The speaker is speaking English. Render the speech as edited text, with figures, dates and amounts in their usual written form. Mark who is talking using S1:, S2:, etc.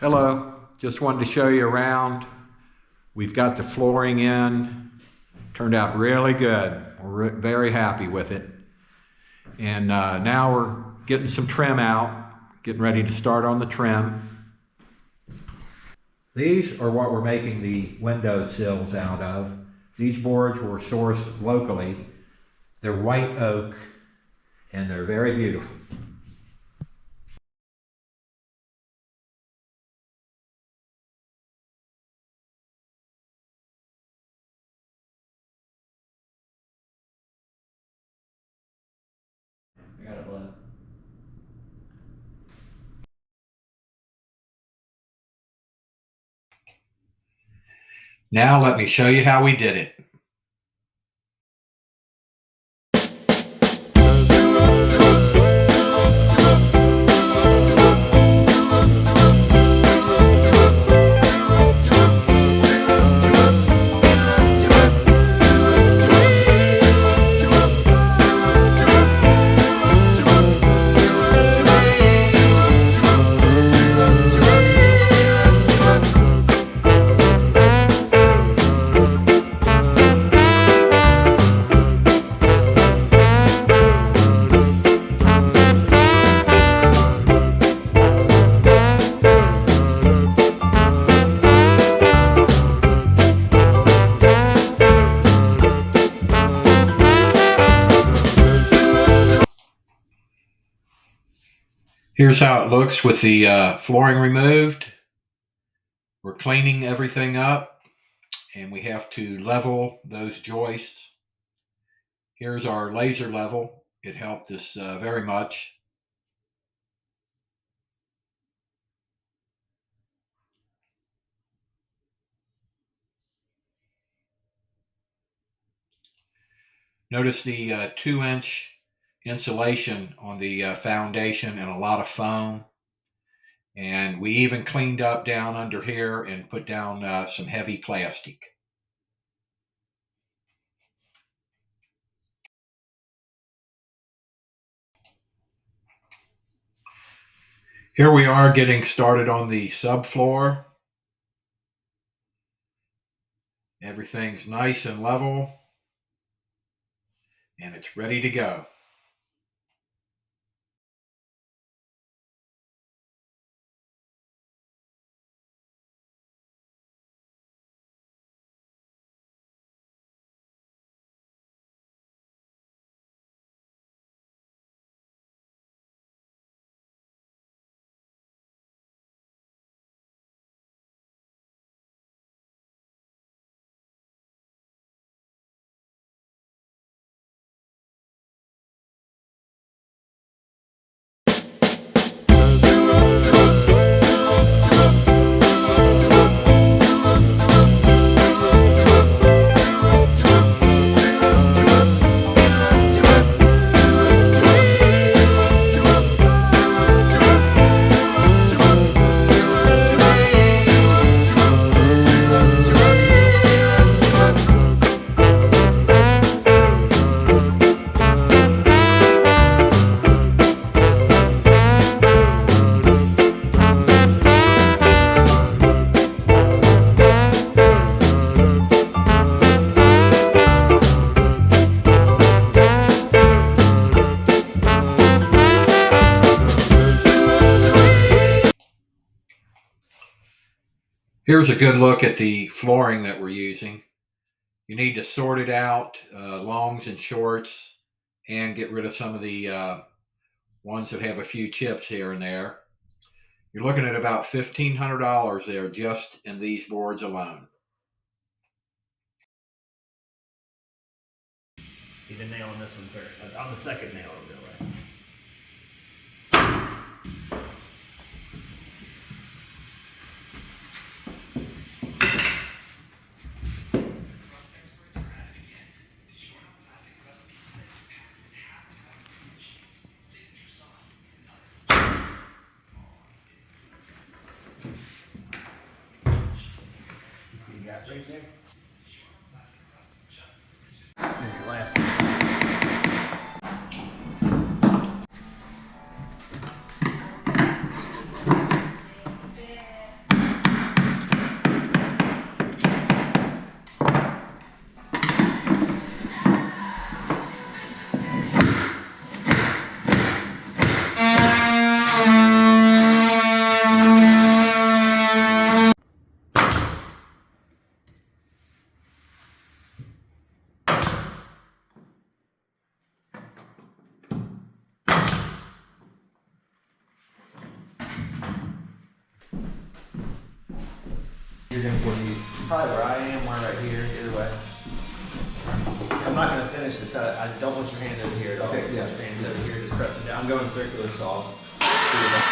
S1: Hello, just wanted to show you around. We've got the flooring in, turned out really good. We're very happy with it. And now we're getting some trim out, getting ready to start on the trim. These are what we're making the window sills out of. These boards were sourced locally. They're white oak and they're very beautiful. I got a blood. Now let me show you how we did it. Here's how it looks with the flooring removed. We're cleaning everything up and we have to level those joists. Here's our laser level. It helped us very much. Notice the 2-inch insulation on the foundation and a lot of foam. And we even cleaned up down under here and put down some heavy plastic. Here we are getting started on the subfloor. Everything's nice and level, and it's ready to go. Here's a good look at the flooring that we're using. You need to sort it out, longs and shorts, and get rid of some of the ones that have a few chips here and there. You're looking at about $1,500 there just in these boards alone.
S2: He did nail on this one first. On the second nail, it'll go right. You see you got right there? And your last one. You're gonna be probably where I am, or right here, either way. I'm not gonna finish the cut. I don't want your hand over here at all.
S3: Okay,
S2: I want
S3: yeah.
S2: your hands over here. Just press it down. I'm going circular, so I'll do it.